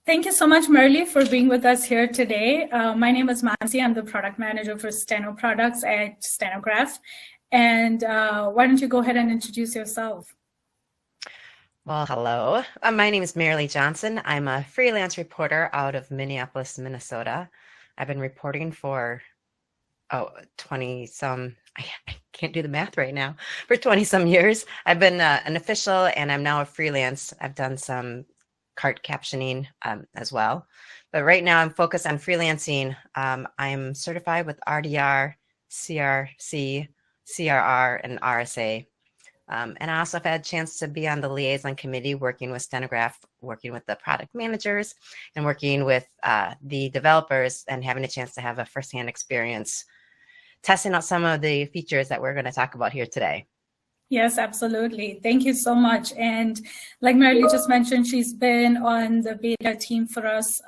Thank you so much, Merliee, for being with us here today. My name is Mansi. I'm the product manager for Steno products at Stenograph. And why don't you go ahead and introduce yourself? Well, hello. My name is Merliee Johnson. I'm a freelance reporter out of Minneapolis, Minnesota. I've been reporting for 20 some, I can't do the math right now, for 20 some years. I've been an official and I'm now a freelance. I've done some cart captioning as well. But right now I'm focused on freelancing. I'm certified with RDR, CRC, CRR, and RSA. And I also have had a chance to be on the liaison committee working with Stenograph, working with the product managers and working with the developers and having a chance to have a firsthand experience testing out some of the features that we're going to talk about here today. Yes, absolutely. Thank you so much. And like Merliee just mentioned, she's been on the beta team for us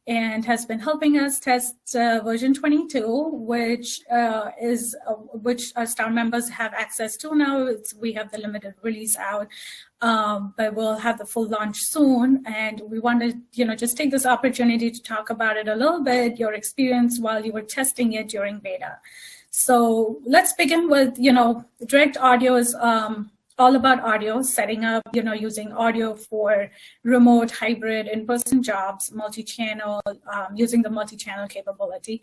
and has been helping us test version 22, which our staff members have access to now. We have the limited release out, but we'll have the full launch soon. And we want to, just take this opportunity to talk about it a little bit, your experience while you were testing it during beta. So let's begin with, direct audio is all about audio, setting up, using audio for remote, hybrid, in-person jobs, multi-channel, using the multi-channel capability.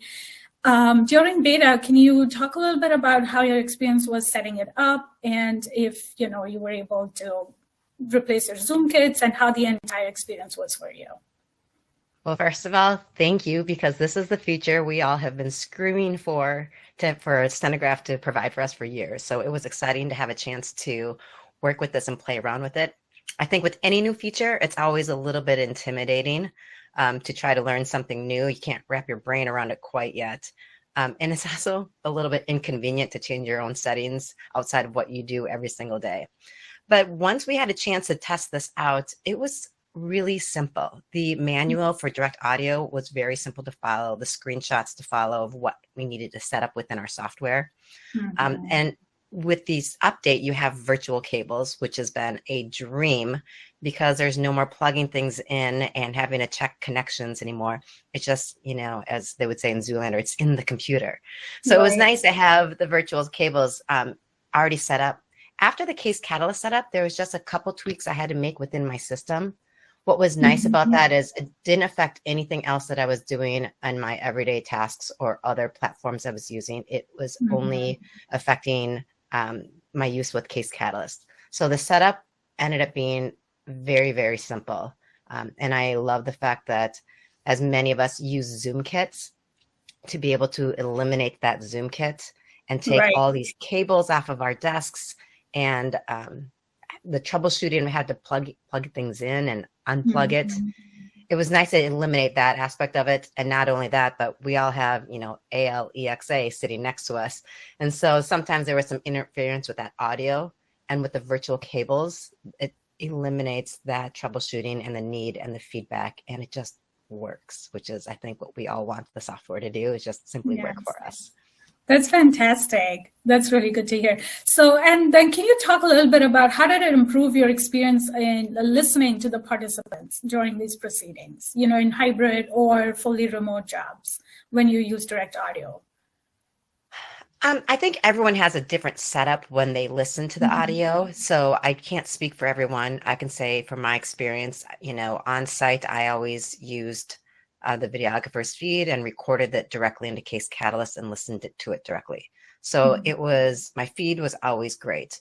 During beta, can you talk a little bit about how your experience was setting it up and if, you were able to replace your Zoom kits and how the entire experience was for you? Well, first of all, thank you, because this is the feature we all have been screaming for Stenograph to provide for us for years. So it was exciting to have a chance to work with this and play around with it. I think with any new feature, it's always a little bit intimidating to try to learn something new. You can't wrap your brain around it quite yet. And it's also a little bit inconvenient to change your own settings outside of what you do every single day. But once we had a chance to test this out, it was really simple. The manual for direct audio was very simple to follow, the screenshots to follow of what we needed to set up within our software. And with this update, you have virtual cables, which has been a dream because there's no more plugging things in and having to check connections anymore. It's just, as they would say in Zoolander, it's in the computer. So It was nice to have the virtual cables already set up. After the case catalyst setup, there was just a couple tweaks I had to make within my system. What was nice about that is it didn't affect anything else that I was doing on my everyday tasks or other platforms I was using. It was only affecting my use with Case Catalyst. So the setup ended up being very, very simple. And I love the fact that as many of us use Zoom kits, to be able to eliminate that Zoom kit and take all these cables off of our desks and the troubleshooting, we had to plug things in and unplug it. It was nice to eliminate that aspect of it. And not only that, but we all have, ALEXA sitting next to us. And so sometimes there was some interference with that audio, and with the virtual cables, it eliminates that troubleshooting and the need and the feedback, and it just works, which is, I think, what we all want the software to do, is just simply work for us. That's fantastic. That's really good to hear. So, and then can you talk a little bit about how did it improve your experience in listening to the participants during these proceedings, in hybrid or fully remote jobs when you use direct audio? I think everyone has a different setup when they listen to the audio. So I can't speak for everyone. I can say from my experience, on site, I always used the videographer's feed and recorded it directly into Case Catalyst and listened to it directly. So my feed was always great.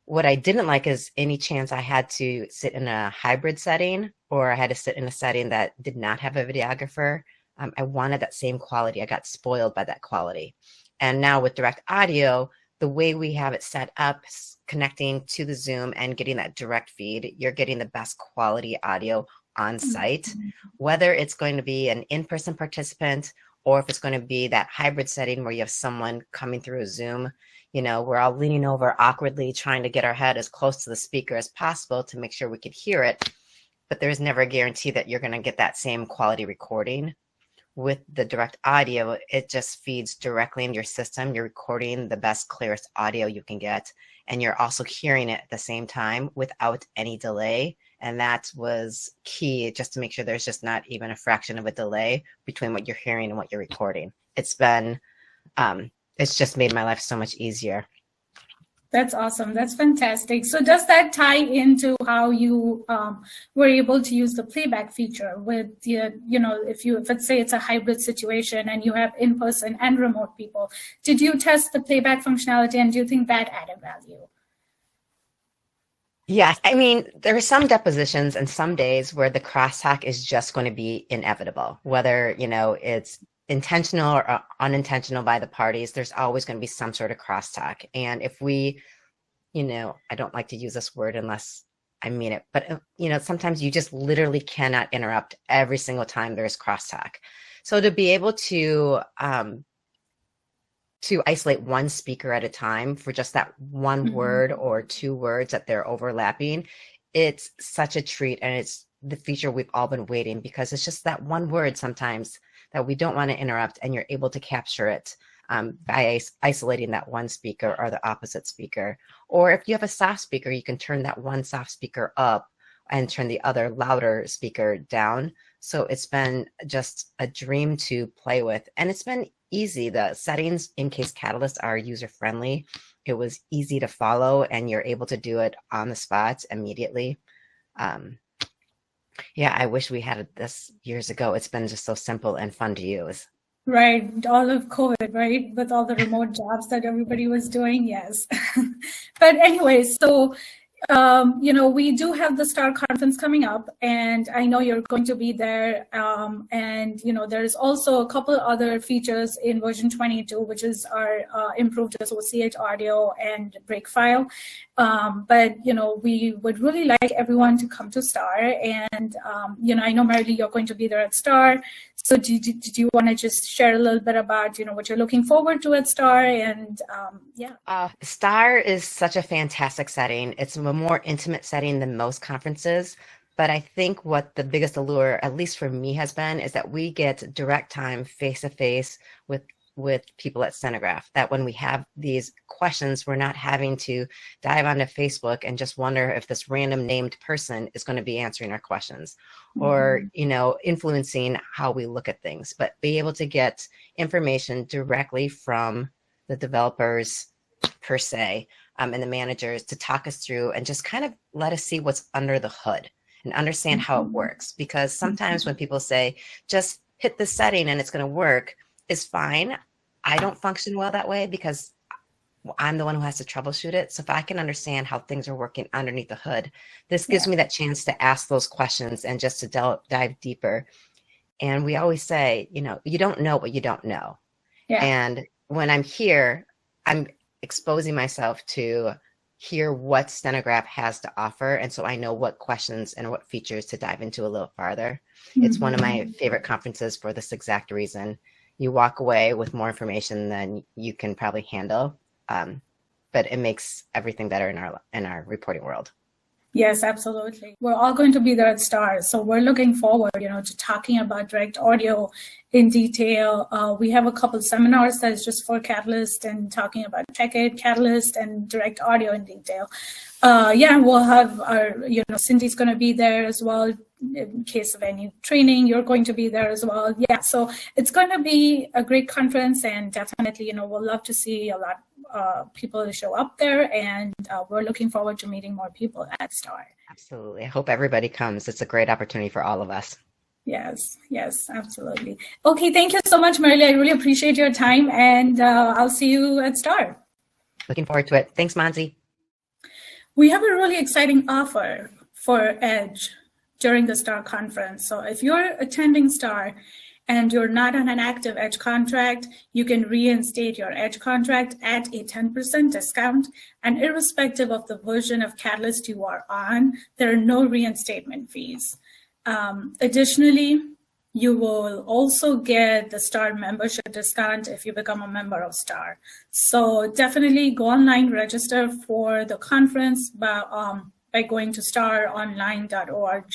What I didn't like is any chance I had to sit in a hybrid setting or I had to sit in a setting that did not have a videographer. I wanted that same quality. I got spoiled by that quality. And now with direct audio, the way we have it set up, connecting to the Zoom and getting that direct feed, you're getting the best quality audio on site, whether it's going to be an in-person participant or if it's going to be that hybrid setting where you have someone coming through a Zoom. We're all leaning over awkwardly trying to get our head as close to the speaker as possible to make sure we could hear it. But there's never a guarantee that you're going to get that same quality recording. With the direct audio, it just feeds directly into your system. You're recording the best, clearest audio you can get, and you're also hearing it at the same time without any delay. And that was key, just to make sure there's just not even a fraction of a delay between what you're hearing and what you're recording. It's just made my life so much easier. That's awesome. That's fantastic. So does that tie into how you were able to use the playback feature with the, if let's say it's a hybrid situation and you have in-person and remote people, did you test the playback functionality and do you think that added value? Yeah, I mean, there are some depositions and some days where the crosstalk is just going to be inevitable, whether, it's intentional or unintentional by the parties. There's always going to be some sort of crosstalk. And if we, I don't like to use this word unless I mean it, but, sometimes you just literally cannot interrupt every single time there's crosstalk. So to be able to isolate one speaker at a time for just that one word or two words that they're overlapping, it's such a treat. And it's the feature we've all been waiting, because it's just that one word sometimes that we don't want to interrupt, and you're able to capture it by isolating that one speaker or the opposite speaker. Or if you have a soft speaker, you can turn that one soft speaker up and turn the other louder speaker down. So it's been just a dream to play with, and it's been easy. The settings in Case Catalyst are user-friendly. It was easy to follow, and you're able to do it on the spot immediately. Yeah, I wish we had this years ago. It's been just so simple and fun to use. Right, all of COVID, right? With all the remote jobs that everybody was doing, yes. But anyway, so we do have the STAR conference coming up, and I know you're going to be there. And there's also a couple other features in version 22, which is our improved associate audio and break file. But we would really like everyone to come to STAR, and I know Merliee, you're going to be there at STAR. So did you want to just share a little bit about what you're looking forward to at STAR? And STAR is such a fantastic setting. It's a more intimate setting than most conferences, but I think what the biggest allure, at least for me, has been is that we get direct time, face to face with people at Stenograph, that when we have these questions, we're not having to dive onto Facebook and just wonder if this random named person is going to be answering our questions or, influencing how we look at things, but be able to get information directly from the developers per se, and the managers to talk us through and just kind of let us see what's under the hood and understand how it works. Because sometimes when people say, just hit the setting and it's going to work, is fine. I don't function well that way because I'm the one who has to troubleshoot it. So if I can understand how things are working underneath the hood, this gives me that chance to ask those questions and just to dive deeper. And we always say, you don't know what you don't know. Yeah. And when I'm here, I'm exposing myself to hear what Stenograph has to offer. And so I know what questions and what features to dive into a little farther. It's one of my favorite conferences for this exact reason. You walk away with more information than you can probably handle, but it makes everything better in our reporting world. Yes, absolutely. We're all going to be there at STAR, so we're looking forward, to talking about direct audio in detail. We have a couple seminars that's just for Catalyst and talking about TechEd, Catalyst, and direct audio in detail. We'll have our, Cindy's going to be there as well. In case of any training, you're going to be there as well. Yeah, so it's going to be a great conference, and definitely, we'll love to see a lot of people to show up there, and we're looking forward to meeting more people at STAR. Absolutely. I hope everybody comes. It's a great opportunity for all of us. Yes, absolutely. Okay, thank you so much, Merliee. I really appreciate your time, and I'll see you at STAR. Looking forward to it. Thanks, Mansi. We have a really exciting offer for Edge during the STAR conference. So if you're attending STAR and you're not on an active Edge contract, you can reinstate your Edge contract at a 10% discount. And irrespective of the version of Catalyst you are on, there are no reinstatement fees. Additionally, you will also get the STAR membership discount if you become a member of STAR. So definitely go online, register for the conference by going to staronline.org,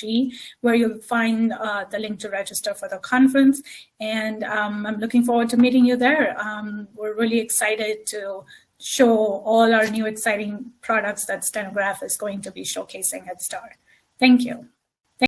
where you'll find the link to register for the conference. And I'm looking forward to meeting you there. We're really excited to show all our new exciting products that Stenograph is going to be showcasing at STAR. Thank you.